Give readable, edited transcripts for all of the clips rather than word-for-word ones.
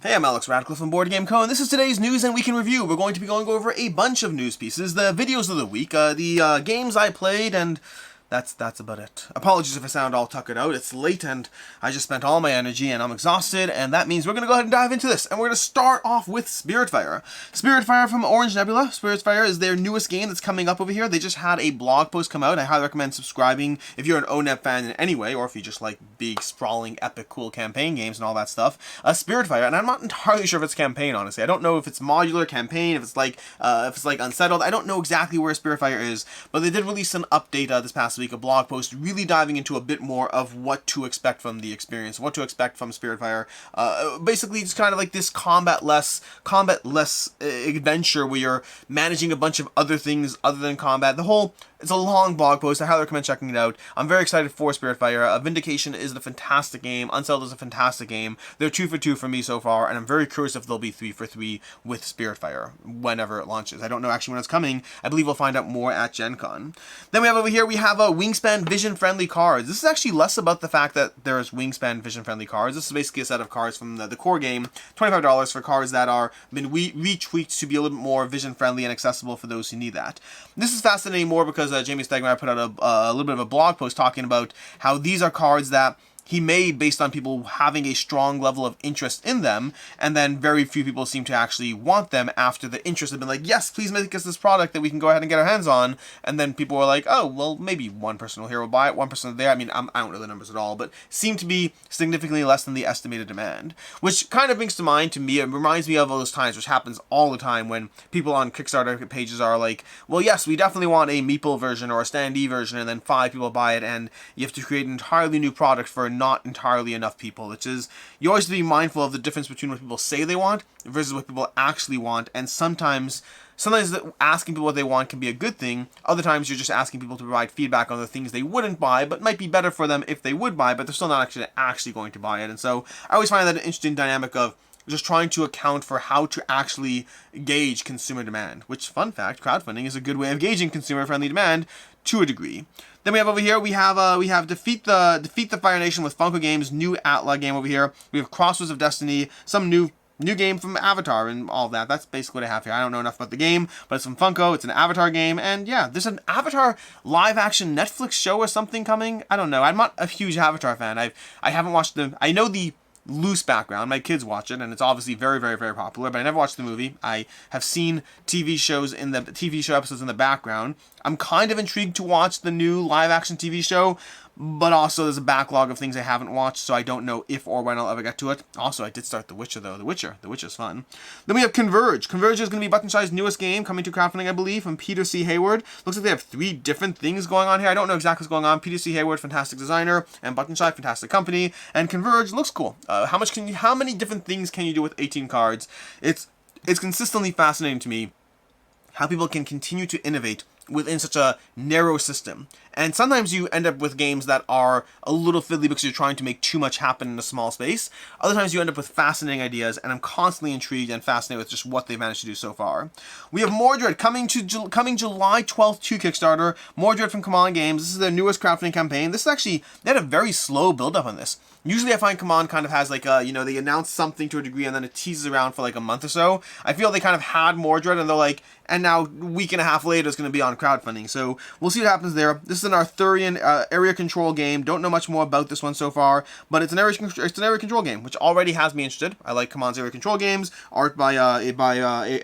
Hey, I'm Alex Radcliffe from Gencon, and this is today's news and week in review. We're going to be going over a bunch of news pieces, the videos of the week, the games I played, and that's about it. Apologies if I sound all tuckered out. It's late and I just spent all my energy and I'm exhausted, and that means we're going to go ahead and dive into this. And we're going to start off with Spiritfire. Spiritfire from Orange Nebula. Spiritfire is their newest game that's coming up over here. They just had a blog post come out. I highly recommend subscribing if you're an ONEB fan in any way, or if you just like big, sprawling, epic, cool campaign games and all that stuff. Spiritfire, and I'm not entirely sure if it's campaign, honestly. I don't know if it's modular campaign, if it's like Unsettled. I don't know exactly where Spiritfire is, but they did release an update this past week, a blog post really diving into a bit more of what to expect from the experience, what to expect from Spiritfire. Basically, it's kind of like this combat-less adventure where you're managing a bunch of other things other than combat. It's a long blog post. I highly recommend checking it out. I'm very excited for Spiritfire. Vindication is a fantastic game. Unsettled is a fantastic game. They're 2 for 2 for me so far, and I'm very curious if they'll be 3 for 3 with Spiritfire whenever it launches. I don't know actually when it's coming. I believe we'll find out more at Gencon. Then we have over here, we have Wingspan vision-friendly cards. This is actually less about the fact that there's Wingspan vision-friendly cards. This is basically a set of cards from the core game. $25 for cards that are been retweaked to be a little bit more vision-friendly and accessible for those who need that. This is fascinating more because Jamie Stegmaier put out a little bit of a blog post talking about how these are cards that he made based on people having a strong level of interest in them, and then very few people seem to actually want them after the interest had been like, yes, please make us this product that we can go ahead and get our hands on, and then people were like, oh, well, maybe one person will buy it, 1% there. I mean, I don't know the numbers at all, but seem to be significantly less than the estimated demand, which kind of brings to mind, to me, it reminds me of all those times, which happens all the time when people on Kickstarter pages are like, well, yes, we definitely want a meeple version or a standee version, and then 5 people buy it, and you have to create an entirely new product for not entirely enough people, which is, you always have to be mindful of the difference between what people say they want versus what people actually want, and sometimes asking people what they want can be a good thing. Other times you're just asking people to provide feedback on the things they wouldn't buy, but might be better for them if they would buy, but they're still not actually going to buy it. And so I always find that an interesting dynamic of just trying to account for how to actually gauge consumer demand, which, fun fact, crowdfunding is a good way of gauging consumer-friendly demand to a degree. Then we have over here, we have Defeat the Fire Nation with Funko Games, new Atla game over here. We have Crossroads of Destiny, some new game from Avatar and all of that. That's basically what I have here. I don't know enough about the game, but it's from Funko. It's an Avatar game, and yeah, there's an Avatar live-action Netflix show or something coming. I don't know. I'm not a huge Avatar fan. I haven't watched I know the loose background. My kids watch it, and it's obviously very, very, very popular, but I never watched the movie. I have seen TV show episodes in the background. I'm kind of intrigued to watch the new live-action TV show, but also there's a backlog of things I haven't watched, so I don't know if or when I'll ever get to it. Also, I did start The Witcher, though. The Witcher's fun. Then we have Converge. Converge is going to be Buttonshy's newest game, coming to crowdfunding, I believe, from Peter C. Hayward. Looks like they have 3 different things going on here. I don't know exactly what's going on. Peter C. Hayward, fantastic designer, and Buttonshy, fantastic company, and Converge looks cool. How many different things can you do with 18 cards? It's consistently fascinating to me how people can continue to innovate within such a narrow system. And sometimes you end up with games that are a little fiddly because you're trying to make too much happen in a small space. Other times you end up with fascinating ideas, and I'm constantly intrigued and fascinated with just what they've managed to do so far. We have Mordred coming July 12th to Kickstarter. Mordred from Command Games. This is their newest crowdfunding campaign. This is actually, they had a very slow build-up on this. Usually I find Command kind of has like a, they announce something to a degree and then it teases around for like a month or so. I feel they kind of had Mordred and they're like, and now a week and a half later it's going to be on crowdfunding. So we'll see what happens there. This is an Arthurian area control game. Don't know much more about this one so far, but it's an area control game, which already has me interested. I like Command's area control games. Art by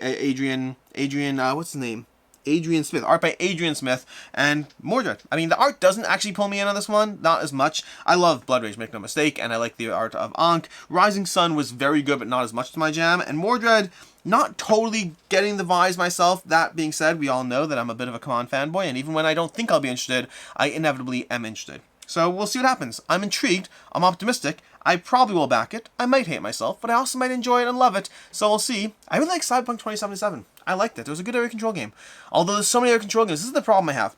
Adrian, what's his name? Adrian Smith. Art by Adrian Smith and Mordred. I mean, the art doesn't actually pull me in on this one, not as much. I love Blood Rage, make no mistake, and I like the art of Ankh. Rising Sun was very good, but not as much to my jam, and Mordred, not totally getting the vibes myself. That being said, we all know that I'm a bit of a Command fanboy, and even when I don't think I'll be interested, I inevitably am interested. So we'll see what happens. I'm intrigued, I'm optimistic, I probably will back it, I might hate myself, but I also might enjoy it and love it, so we'll see. I really like Cyberpunk 2077. I liked it. It was a good area control game. Although there's so many area control games, this is the problem I have.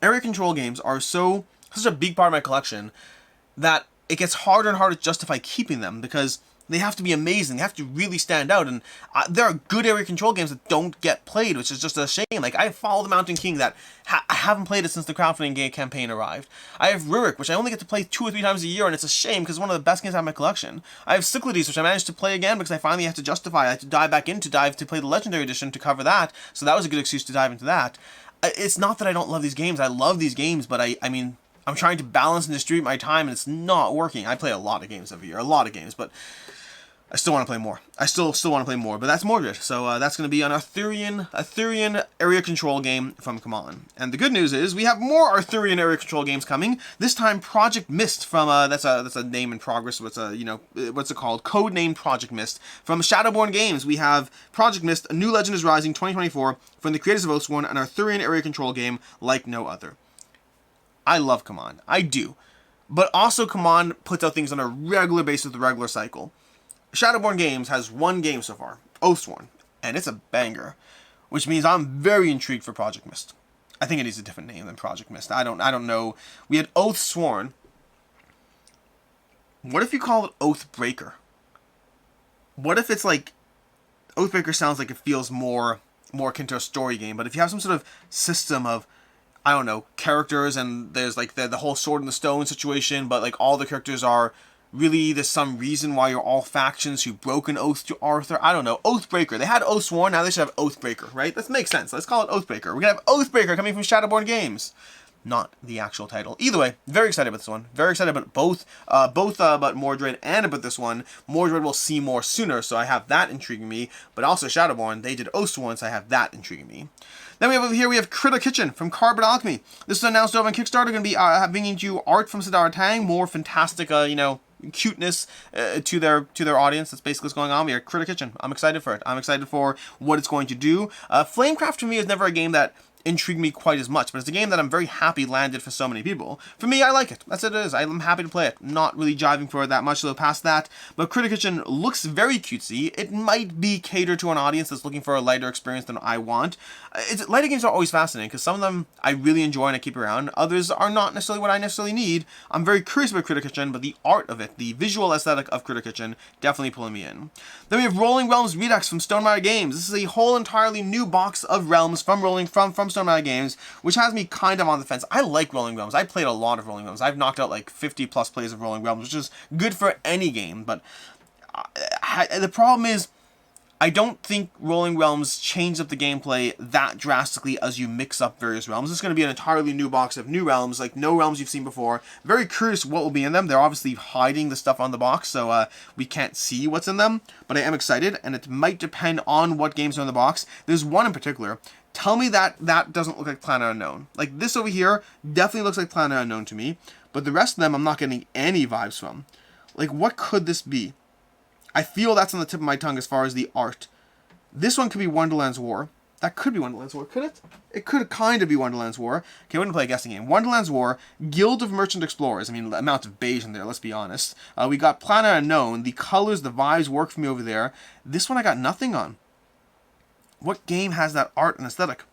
Area control games are such a big part of my collection that it gets harder and harder to justify keeping them, because They have to be amazing. They have to really stand out. And there are good area control games that don't get played, which is just a shame. Like, I follow the Mountain King that I haven't played it since the crowdfunding game campaign arrived. I have Lludwik, which I only get to play 2 or 3 times a year, and it's a shame because it's one of the best games out of my collection. I have Cyclades, which I managed to play again because I finally had to justify. I had to dive back in to play the Legendary Edition to cover that, so that was a good excuse to dive into that. It's not that I don't love these games. I love these games, but I mean, I'm trying to balance and distribute my time, and it's not working. I play a lot of games every year, a lot of games, but I still want to play more. I still want to play more, but that's Mordred. So that's going to be an Arthurian area control game from CMON. And the good news is we have more Arthurian area control games coming. This time, Project Mist from that's a name in progress. What's it called? Codename Project Mist from Shadowborn Games. We have Project Mist: A New Legend is Rising 2024 from the creators of Oathsworn, an Arthurian area control game like no other. I love CMON. I do, but also CMON puts out things on a regular basis with the regular cycle. Shadowborn Games has one game so far, Oathsworn, and it's a banger, which means I'm very intrigued for Project Mist. I think it needs a different name than Project Mist. I don't know. We had Oathsworn. What if you call it Oathbreaker? What if it's like Oathbreaker sounds like it feels more akin to a story game, but if you have some sort of system of, I don't know, characters, and there's like the whole sword in the stone situation, but like all the characters are really, there's some reason why you're all factions who broke an oath to Arthur. I don't know. Oathbreaker. They had Oathsworn, now they should have Oathbreaker, right? That makes sense. Let's call it Oathbreaker. We're going to have Oathbreaker coming from Shadowborn Games. Not the actual title. Either way, very excited about this one. Very excited about both about Mordred and about this one. Mordred will see more sooner, so I have that intriguing me. But also Shadowborn, they did Oathsworn, so I have that intriguing me. Then we have over here, we have Critter Kitchen from Carbon Alchemy. This is announced over on Kickstarter. Going to be bringing you art from Sidara Tang, more fantastic, cuteness to their audience. That's basically what's going on. We are Critter Kitchen. I'm excited for it. I'm excited for what it's going to do. Flamecraft to me is never a game that intrigued me quite as much, but it's a game that I'm very happy landed for so many people. For me, I like it. That's what it is. I'm happy to play it. Not really jiving for it that much, so past that. But Critter Kitchen looks very cutesy. It might be catered to an audience that's looking for a lighter experience than I want. Lighter games are always fascinating, because some of them I really enjoy and I keep around. Others are not necessarily what I necessarily need. I'm very curious about Critter Kitchen, but the art of it, the visual aesthetic of Critter Kitchen, definitely pulling me in. Then we have Rolling Realms Redux from Stonemaier Games. This is a whole entirely new box of realms from Stonemaier Games, which has me kind of on the fence. I like Rolling Realms. I played a lot of Rolling Realms. I've knocked out like 50 plus plays of Rolling Realms, which is good for any game, but the problem is I don't think Rolling Realms change up the gameplay that drastically as you mix up various realms. It's going to be an entirely new box of new realms, like no realms you've seen before. Very curious what will be in them. They're obviously hiding the stuff on the box, so we can't see what's in them, but I am excited, and it might depend on what games are in the box. There's one in particular. Tell me that doesn't look like Planet Unknown. Like, this over here definitely looks like Planet Unknown to me, but the rest of them I'm not getting any vibes from. Like, what could this be? I feel that's on the tip of my tongue as far as the art. This one could be Wonderland's War. That could be Wonderland's War, could it? It could kind of be Wonderland's War. Okay, we're going to play a guessing game. Wonderland's War, Guild of Merchant Explorers. I mean, the amount of beige in there, let's be honest. We got Planet Unknown. The colors, the vibes work for me over there. This one I got nothing on. What game has that art and aesthetic?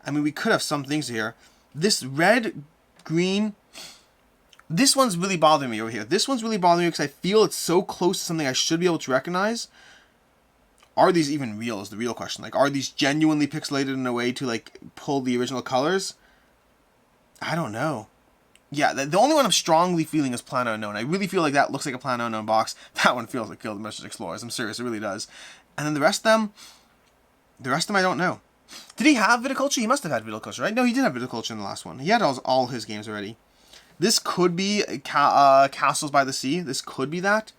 I mean, we could have some things here. This red, green... This one's really bothering me over here. This one's really bothering me because I feel it's so close to something I should be able to recognize. Are these even real is the real question. Like, are these genuinely pixelated in a way to, like, pull the original colors? I don't know. Yeah, the only one I'm strongly feeling is Planet Unknown. I really feel like that looks like a Planet Unknown box. That one feels like Guild of Merchant Explorers. I'm serious, it really does. And then the rest of them I don't know. Did he have Viticulture? He must have had Viticulture, right? No, he did have Viticulture in the last one. He had all his games already. This could be Castles by the Sea. This could be that.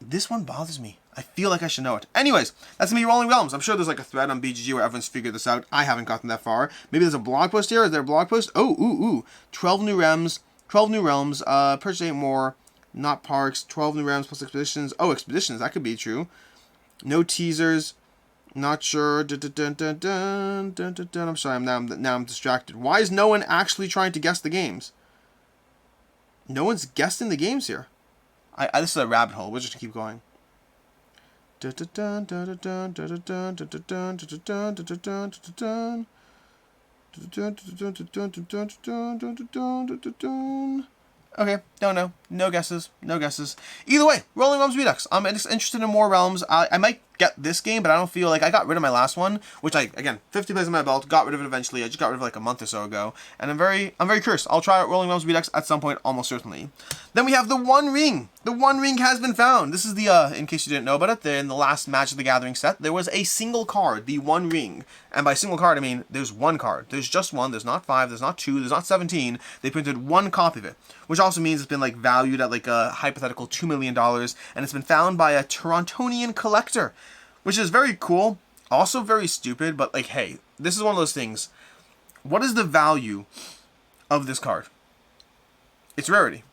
This one bothers me. I feel like I should know it. Anyways, that's going to be Rolling Realms. I'm sure there's like a thread on BGG where everyone's figured this out. I haven't gotten that far. Maybe there's a blog post here. Is there a blog post? Oh, ooh. 12 new realms. Purchase 8 more. Not parks. 12 new realms plus expeditions. Oh, expeditions. That could be true. No teasers. Not sure. I'm sorry. Now I'm distracted. Why is no one actually trying to guess the games? No one's guessing the games here. This is a rabbit hole. We're just gonna keep going. Okay, don't know. No guesses. No guesses. Either way, Rolling Realms Redux. I'm interested in more realms. I might get this game, but I don't feel like I got rid of my last one, which again, 50 plays in my belt, got rid of it eventually. I just got rid of it like a month or so ago, and I'm very curious. I'll try out Rolling Realms Redux at some point, almost certainly. Then we have the One Ring. The One Ring has been found. This is the, in case you didn't know about it, in the last Magic the Gathering set, there was a single card, the One Ring. And by single card, I mean there's one card. There's just one. There's not 5. There's not 2. There's not 17. They printed one copy of it, which also means it's been like valued at like a hypothetical $2 million, and it's been found by a Torontonian collector, which is very cool. Also very stupid, but like, hey, this is one of those things. What is the value of this card? It's rarity.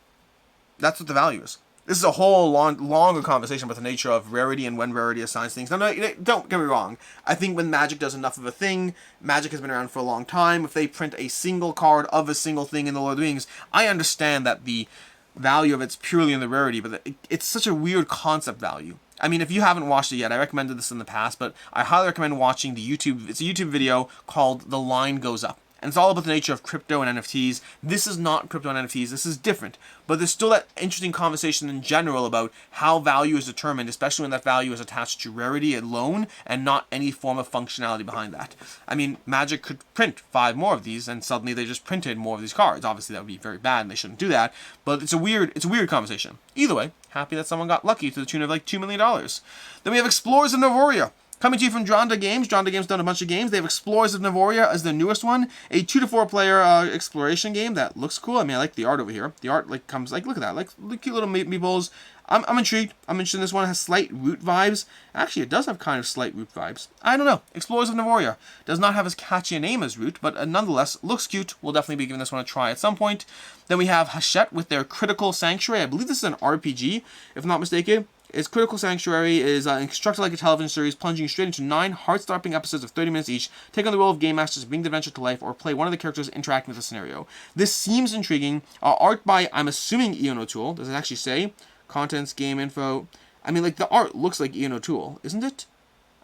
That's what the value is. This is a whole longer conversation about the nature of rarity and when rarity assigns things. Now, don't get me wrong. I think when Magic does enough of a thing, Magic has been around for a long time. If they print a single card of a single thing in the Lord of the Rings, I understand that the value of it's purely in the rarity, but it's such a weird concept value. I mean, if you haven't watched it yet, I recommended this in the past, but I highly recommend watching it's a YouTube video called The Line Goes Up. And it's all about the nature of crypto and NFTs. This is not crypto and NFTs. This is different. But there's still that interesting conversation in general about how value is determined, especially when that value is attached to rarity alone and not any form of functionality behind that. I mean, Magic could print 5 more of these, and suddenly they just printed more of these cards. Obviously, that would be very bad, and they shouldn't do that. But it's a weird conversation. Either way, happy that someone got lucky to the tune of like $2 million. Then we have Explorers of Navoria. Coming to you from Dronda Games. Dronda Games done a bunch of games. They have Explorers of Navoria as the newest one. A 2 to 4 player exploration game that looks cool. I mean, I like the art over here. The art comes look at that, like cute little meeples. I'm intrigued. I'm interested in this one. It has slight Root vibes. Actually, it does have kind of slight Root vibes. I don't know. Explorers of Navoria does not have as catchy a name as Root, but nonetheless looks cute. We'll definitely be giving this one a try at some point. Then we have Hachette with their Critical Sanctuary. I believe this is an RPG, if I'm not mistaken. Its Critical Sanctuary is constructed like a television series, plunging straight into 9 heart-stopping episodes of 30 minutes each. Take on the role of game masters, bring the adventure to life, or play one of the characters interacting with the scenario. This seems intriguing. Art by, I'm assuming, Ian O'Toole. Does it actually say? Contents, game info. I mean, like, the art looks like Ian O'Toole, isn't it?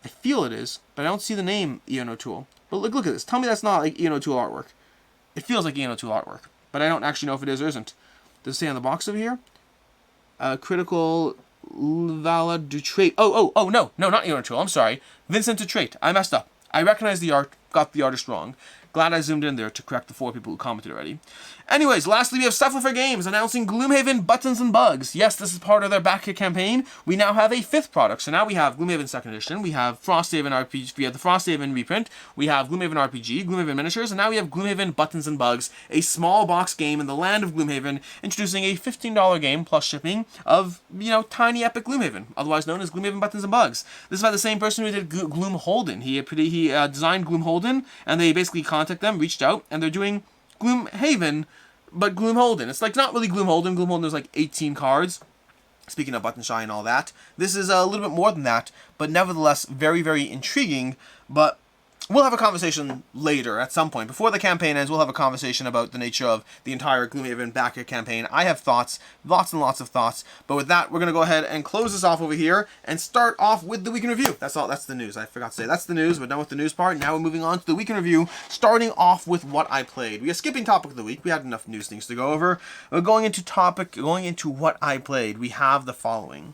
I feel it is, but I don't see the name Ian O'Toole. But look at this. Tell me that's not like Ian O'Toole artwork. It feels like Ian O'Toole artwork, but I don't actually know if it is or isn't. Does it say on the box over here? Critical Valor du Trait. No, not Ian O'Toole. I'm sorry. Vincent du Trait. I messed up. I recognize the art, got the artist wrong. Glad I zoomed in there to correct the 4 people who commented already. Anyways, lastly, we have Cephalofair Games announcing Gloomhaven Buttons and Bugs. Yes, this is part of their back campaign. We now have a 5th product. So now we have Gloomhaven 2nd Edition, we have Frosthaven RPG, we have the Frosthaven reprint, we have Gloomhaven RPG, Gloomhaven Miniatures, and now we have Gloomhaven Buttons and Bugs, a small box game in the land of Gloomhaven, introducing a $15 game plus shipping of, tiny epic Gloomhaven, otherwise known as Gloomhaven Buttons and Bugs. This is by the same person who did Gloomholden. He designed Gloomholden, and they basically contacted them, reached out, and they're doing Gloomhaven, but Gloomholden. It's like not really Gloomholden. Gloomholden was like 18 cards. Speaking of button shy and all that, this is a little bit more than that, but nevertheless very, very intriguing. But we'll have a conversation later at some point. Before the campaign ends, we'll have a conversation about the nature of the entire Gloomhaven backer campaign. I have thoughts, lots and lots of thoughts. But with that, we're going to go ahead and close this off over here and start off with the week in review. That's all. That's the news. I forgot to say that's the news. We're done with the news part. Now we're moving on to the week in review, starting off with what I played. We are skipping topic of the week. We had enough news things to go over. We're going into what I played. We have the following.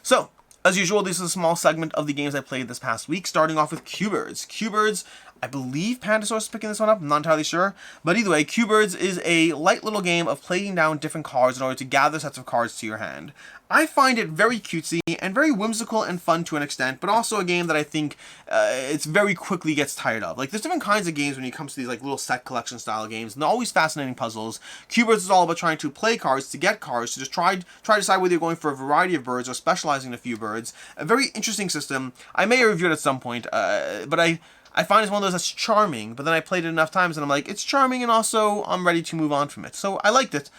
So, as usual, this is a small segment of the games I played this past week, starting off with Q-Birds. Q-Birds, I believe Pandasaurus is picking this one up, I'm not entirely sure. But either way, Q-Birds is a light little game of playing down different cards in order to gather sets of cards to your hand. I find it very cutesy and very whimsical and fun to an extent, but also a game that I think it's very quickly gets tired of. Like, there's different kinds of games when it comes to these like little set collection style games, and they're always fascinating puzzles. Q-Birds is all about trying to play cards to get cards, to just try to decide whether you're going for a variety of birds or specializing in a few birds. A very interesting system. I may review it at some point, but I find it's one of those that's charming, but then I played it enough times and I'm like, it's charming and also I'm ready to move on from it. So I liked it,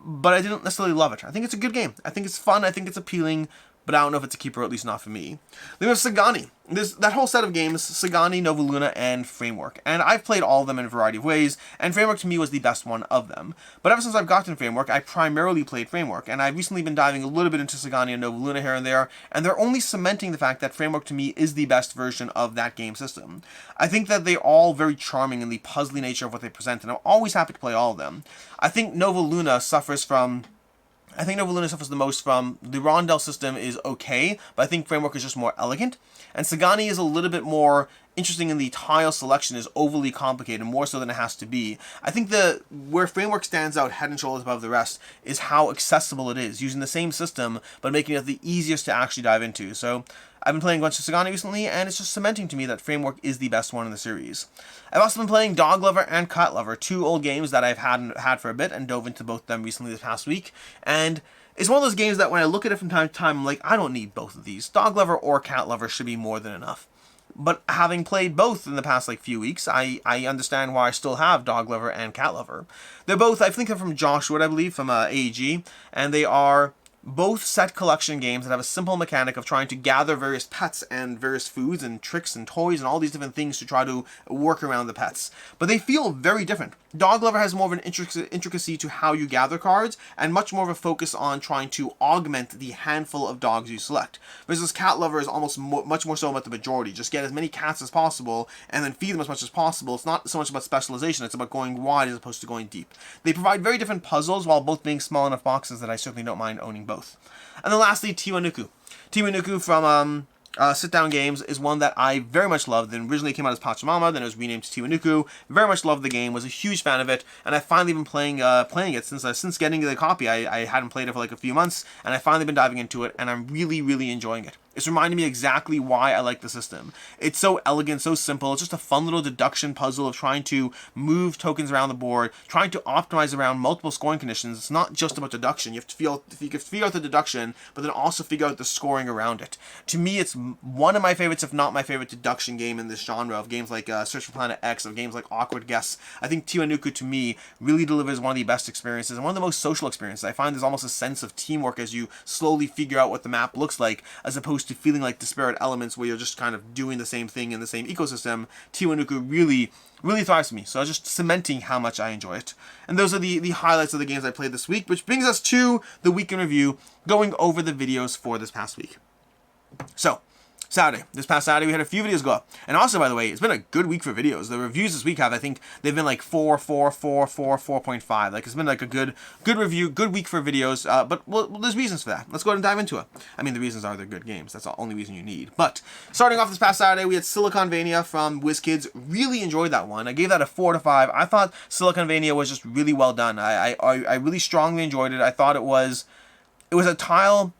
but I didn't necessarily love it. I think it's a good game. I think it's fun. I think it's appealing, but I don't know if it's a keeper, or at least not for me. Then we have Sagani. There's that whole set of games, Sagani, Nova Luna, and Framework. And I've played all of them in a variety of ways, and Framework to me was the best one of them. But ever since I've gotten Framework, I primarily played Framework, and I've recently been diving a little bit into Sagani and Nova Luna here and there, and they're only cementing the fact that Framework to me is the best version of that game system. I think that they're all very charming in the puzzly nature of what they present, and I'm always happy to play all of them. I think Nova Luna suffers from I think Nova Luna suffers the most from the rondel system is okay, but I think Framework is just more elegant. And Sagani is a little bit more interesting in the tile selection is overly complicated, more so than it has to be. I think where Framework stands out head and shoulders above the rest is how accessible it is, using the same system, but making it the easiest to actually dive into. So I've been playing a bunch of Sagani recently, and it's just cementing to me that Framework is the best one in the series. I've also been playing Dog Lover and Cat Lover, two old games that I've had for a bit, and dove into both of them recently this past week. And it's one of those games that when I look at it from time to time, I'm like, I don't need both of these. Dog Lover or Cat Lover should be more than enough. But having played both in the past few weeks, I understand why I still have Dog Lover and Cat Lover. They're both, I think they're from Josh Wood, I believe, from AEG, and they are both set collection games that have a simple mechanic of trying to gather various pets and various foods and tricks and toys and all these different things to try to work around the pets. But they feel very different. Dog Lover has more of an intricacy to how you gather cards and much more of a focus on trying to augment the handful of dogs you select. Versus Cat Lover is almost much more so about the majority. Just get as many cats as possible and then feed them as much as possible. It's not so much about specialization, it's about going wide as opposed to going deep. They provide very different puzzles while both being small enough boxes that I certainly don't mind owning both. And then lastly, Tiwanuku. Tiwanuku from Sit Down Games is one that I very much loved. It originally came out as Pachamama, then it was renamed to Tiwanuku. Very much loved the game, was a huge fan of it, and I've finally been playing it since getting the copy. I hadn't played it for a few months, and I've finally been diving into it, and I'm really, really enjoying it. It's reminding me exactly why I like the system. It's so elegant, so simple. It's just a fun little deduction puzzle of trying to move tokens around the board, trying to optimize around multiple scoring conditions. It's not just about deduction. You have to figure out the deduction, but then also figure out the scoring around it. To me, it's one of my favorites, if not my favorite, deduction game in this genre of games like Search for Planet X, of games like Awkward Guess. I think Tiwanuku, to me, really delivers one of the best experiences and one of the most social experiences. I find there's almost a sense of teamwork as you slowly figure out what the map looks like, as opposed to feeling like disparate elements where you're just kind of doing the same thing in the same ecosystem. Tiwanuku really thrives for me, so just cementing how much I enjoy it. And those are the highlights of the games I played this week, which brings us to the week in review, going over the videos for this past week. So, this past Saturday, we had a few videos go up. And also, by the way, it's been a good week for videos. The reviews this week I think they've been 4, 4, 4, 4, 4.5. It's been a good review, good week for videos. But there's reasons for that. Let's go ahead and dive into it. I mean, the reasons are they're good games. That's the only reason you need. But starting off this past Saturday, we had Siliconvania from WizKids. Really enjoyed that one. I gave that a 4 out of 5. I thought Siliconvania was just really well done. I really strongly enjoyed it. I thought it was a tile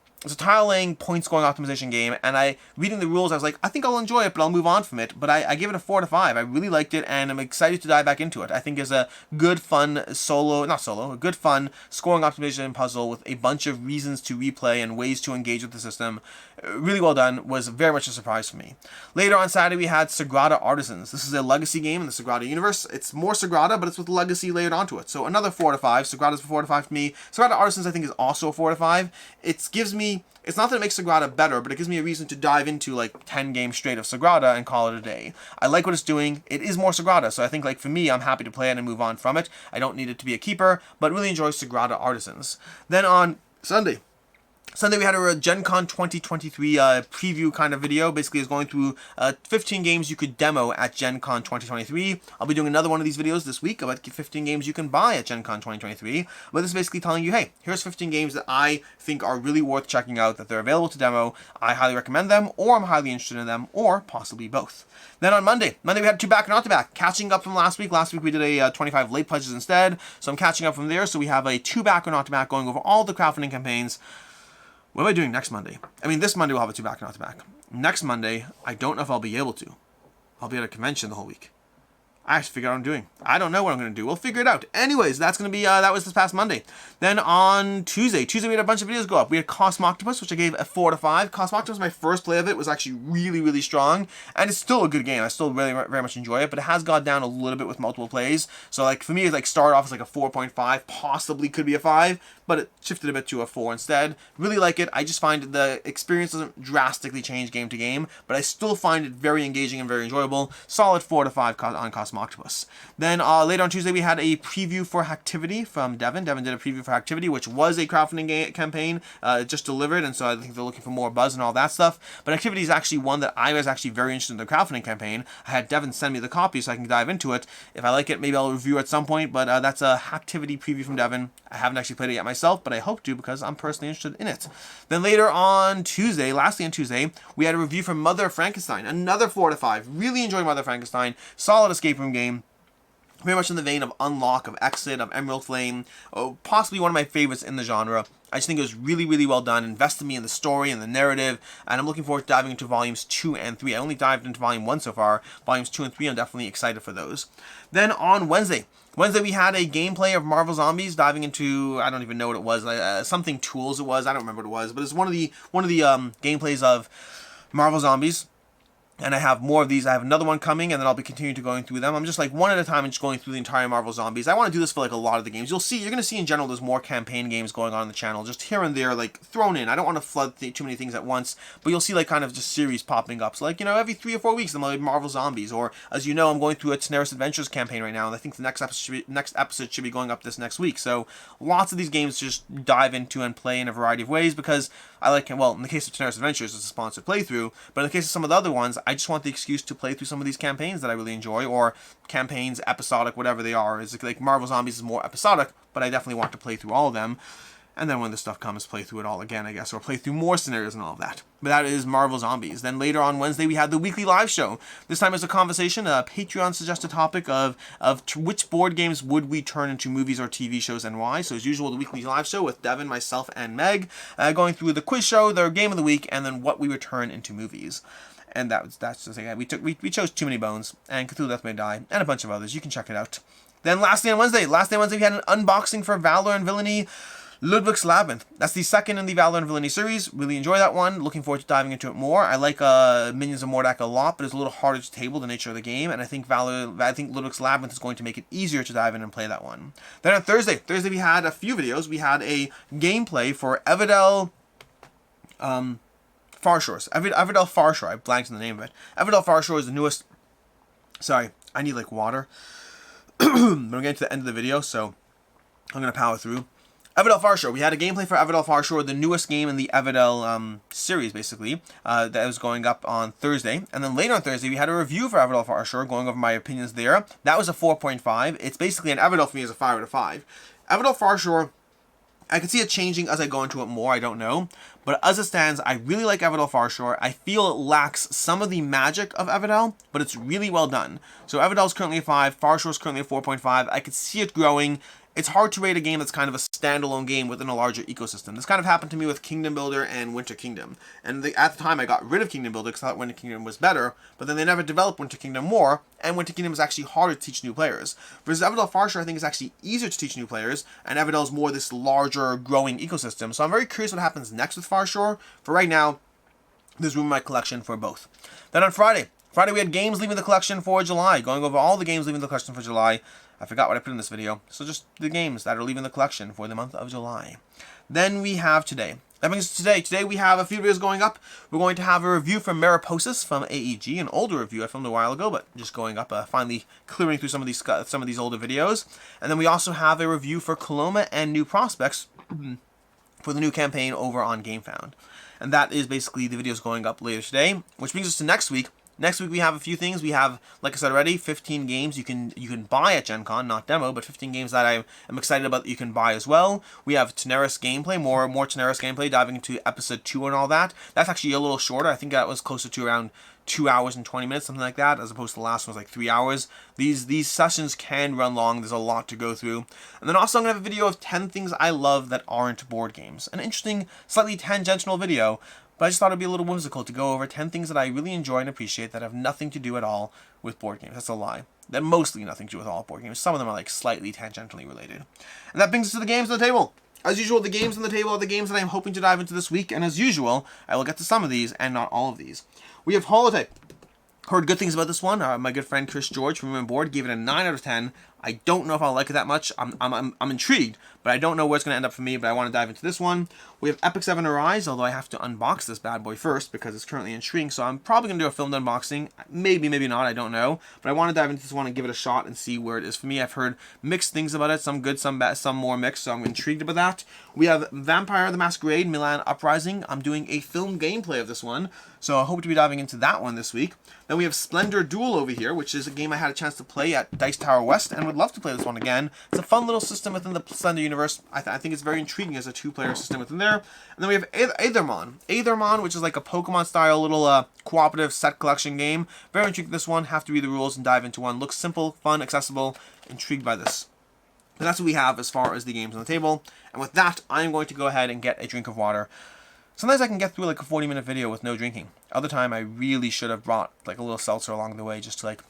laying point scoring optimization game, and reading the rules, I was like, I think I'll enjoy it, but I'll move on from it. But I give it a 4 out of 5. I really liked it, and I'm excited to dive back into it. I think it's a good, fun a good, fun scoring optimization puzzle with a bunch of reasons to replay and ways to engage with the system. Really well done. Was very much a surprise for me. Later on Saturday, we had Sagrada Artisans. This is a legacy game in the Sagrada universe. It's more Sagrada, but it's with legacy layered onto it. So another 4 out of 5. Sagrada's a 4 out of 5 for me. Sagrada Artisans, I think, is also a 4 out of 5. It's not that it makes Sagrada better, but it gives me a reason to dive into 10 games straight of Sagrada and call it a day. I like what it's doing. It is more Sagrada, so I think for me, I'm happy to play it and move on from it. I don't need it to be a keeper, but really enjoy Sagrada Artisans. Then on Sunday, we had a Gencon 2023 preview kind of video. Basically, it's going through 15 games you could demo at Gencon 2023. I'll be doing another one of these videos this week about 15 games you can buy at Gencon 2023. But this is basically telling you, hey, here's 15 games that I think are really worth checking out, that they're available to demo. I highly recommend them, or I'm highly interested in them, or possibly both. Then on Monday we had 2 back and not to back, catching up from last week. Last week we did a 25 late pledges instead, so I'm catching up from there. So we have a 2 back or not to back, going over all the crowdfunding campaigns. What am I doing next Monday? I mean, this Monday we'll have a 2 back and not to back. Next Monday, I don't know if I'll be able to. I'll be at a convention the whole week. I have to figure out what I'm doing. I don't know what I'm going to do. We'll figure it out. Anyways, that's going to be, that was this past Monday. Then on Tuesday we had a bunch of videos go up. We had Cosmoctopus, which I gave a 4 out of 5. Cosmoctopus, my first play of it, was actually really, really strong. And it's still a good game. I still really, very much enjoy it, but it has gone down a little bit with multiple plays. So, for me, it started off as a 4.5, possibly could be a 5, but it shifted a bit to a 4 instead. Really like it. I just find the experience doesn't drastically change game to game, but I still find it very engaging and very enjoyable. Solid 4 out of 5 on Cosmoctopus. Cosmoctopus. Then later on Tuesday, we had a preview for Hacktivity from Devin. Devin did a preview for Hacktivity, which was a crowdfunding campaign, just delivered, and so I think they're looking for more buzz and all that stuff. But Hacktivity is actually one that I was actually very interested in the crowdfunding campaign. I had Devin send me the copy so I can dive into it. If I like it, maybe I'll review it at some point, but that's a Hacktivity preview from Devin. I haven't actually played it yet myself, but I hope to because I'm personally interested in it. Then later on Tuesday, lastly on Tuesday, we had a review from Mother of Frankenstein, another 4 out of 5. Really enjoyed Mother of Frankenstein. Solid escape room game. Very much in the vein of Unlock, of Exit, of Emerald Flame. Oh, possibly one of my favorites in the genre. I just think it was really, really well done. Invested me in the story and the narrative. And I'm looking forward to diving into volumes 2 and 3. I only dived into volume 1 so far. Volumes 2 and 3, I'm definitely excited for those. Then on Wednesday we had a gameplay of Marvel Zombies, diving into, I don't even know what it was, something tools it was. I don't remember what it was, but it's one of the gameplays of Marvel Zombies. And I have more of these. I have another one coming, and then I'll be continuing to going through them. I'm just like one at a time and just going through the entire Marvel Zombies. I want to do this for like a lot of the games. You're going to see in general there's more campaign games going on the channel, just here and there, like thrown in. I don't want to flood too many things at once, but you'll see like kind of just series popping up. So like, you know, every 3 or 4 weeks, I'm like Marvel Zombies, or as you know, I'm going through a Tenaris Adventures campaign right now, and I think the next episode should be going up this next week. So lots of these games to just dive into and play in a variety of ways because I like, well, in the case of Tenaris Adventures, it's a sponsored playthrough, but in the case of some of the other ones, I just want the excuse to play through some of these campaigns that I really enjoy, or campaigns, episodic, whatever they are. It's like Marvel Zombies is more episodic, but I definitely want to play through all of them. And then when the stuff comes, play through it all again, I guess, or play through more scenarios and all of that. But that is Marvel Zombies. Then later on Wednesday, we had the weekly live show. This time it's a conversation, a Patreon suggested topic of which board games would we turn into movies or TV shows and why. So as usual, the weekly live show with Devin, myself, and Meg, going through the quiz show, their game of the week, and then what we would turn into movies. And that's the thing. We chose Too Many Bones and Cthulhu Death May Die and a bunch of others. You can check it out. Then lastly on Wednesday, we had an unboxing for Valor and Villainy, Lludwik's Labyrinth. That's the second in the Valor and Villainy series. Really enjoy that one. Looking forward to diving into it more. I like Minions of Mordred a lot, but it's a little harder to table the nature of the game. And I think Lludwik's Labyrinth is going to make it easier to dive in and play that one. Then on Thursday we had a few videos. We had a gameplay for Everdell. Farshore. Everdell Farshore. I blanked on the name of it. Everdell Farshore is the newest. Sorry, I need like water. We're getting to the end of the video, so I'm gonna power through. Everdell Farshore. We had a gameplay for Everdell Farshore, the newest game in the Everdell series, basically, that was going up on Thursday. And then later on Thursday, we had a review for Everdell Farshore, going over my opinions there. That was a 4.5. It's basically an Everdell for me as a 5 out of 5. Everdell Farshore, I can see it changing as I go into it more, I don't know. But as it stands, I really like Everdell Farshore. I feel it lacks some of the magic of Everdell, but it's really well done. So Everdell is currently a 5, Farshore is currently a 4.5. I could see it growing. It's hard to rate a game that's kind of a standalone game within a larger ecosystem. This kind of happened to me with Kingdom Builder and Winter Kingdom. And at the time, I got rid of Kingdom Builder because I thought Winter Kingdom was better, but then they never developed Winter Kingdom more, and Winter Kingdom is actually harder to teach new players. Whereas Everdell Farshore, I think, is actually easier to teach new players, and Everdell is more this larger, growing ecosystem. So I'm very curious what happens next with Farshore. For right now, there's room in my collection for both. Then on Friday we had games leaving the collection for July, going over all the games leaving the collection for July. I forgot what I put in this video, so just the games that are leaving the collection for the month of July. Then we have today. That brings us to today. Today we have a few videos going up. We're going to have a review from Meriposas from AEG, an older review I filmed a while ago, but just going up, finally clearing through some of these older videos. And then we also have a review for Coloma and New Prospects for the new campaign over on GameFound. And that is basically the videos going up later today, which brings us to next week. Next week we have a few things. We have, like I said already, 15 games you can buy at Gencon, not demo, but 15 games that I am excited about that you can buy as well. We have Tenaris gameplay, more Tenaris gameplay, diving into episode 2 and all that. That's actually a little shorter. I think that was closer to around 2 hours and 20 minutes, something like that, as opposed to the last one was like 3 hours. These sessions can run long. There's a lot to go through. And then also I'm going to have a video of 10 things I love that aren't board games. An interesting, slightly tangential video, but I just thought it'd be a little whimsical to go over 10 things that I really enjoy and appreciate that have nothing to do at all with board games. That's a lie. That mostly nothing to do with all board games. Some of them are like slightly tangentially related. And that brings us to the games on the table. As usual, the games on the table are the games that I'm hoping to dive into this week, and as usual, I will get to some of these and not all of these. We have Holotype. Heard good things about this one. My good friend Chris George from Room and Board gave it a 9 out of 10. I don't know if I'll like it that much. I'm intrigued, but I don't know where it's going to end up for me, but I want to dive into this one. We have Epic 7 Arise, although I have to unbox this bad boy first because it's currently intriguing, so I'm probably going to do a filmed unboxing. Maybe, maybe not, I don't know. But I want to dive into this one and give it a shot and see where it is for me. I've heard mixed things about it, some good, some bad, some more mixed, so I'm intrigued about that. We have Vampire the Masquerade Milan Uprising. I'm doing a film gameplay of this one, so I hope to be diving into that one this week. Then we have Splendor Duel over here, which is a game I had a chance to play at Dice Tower West and would love to play this one again. It's a fun little system within the Splendor universe. I think it's very intriguing as a two-player system within there. And then we have Aethermon. Aethermon, which is like a Pokemon-style little cooperative set collection game. Very intrigued with this one. Have to read the rules and dive into one. Looks simple, fun, accessible. Intrigued by this. And that's what we have as far as the games on the table. And with that, I'm going to go ahead and get a drink of water. Sometimes I can get through like a 40-minute video with no drinking. Other time I really should have brought like a little seltzer along the way just to like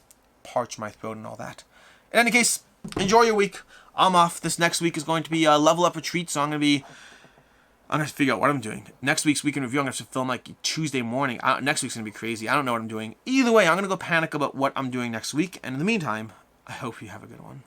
parch my throat and all that. In any case, enjoy your week. I'm off. This next week is going to be a level up retreat, so I'm going to figure out what I'm doing. Next week's weekend review, I'm going to have to film like Tuesday morning. Next week's going to be crazy. I don't know what I'm doing. Either way, I'm going to go panic about what I'm doing next week. And in the meantime, I hope you have a good one.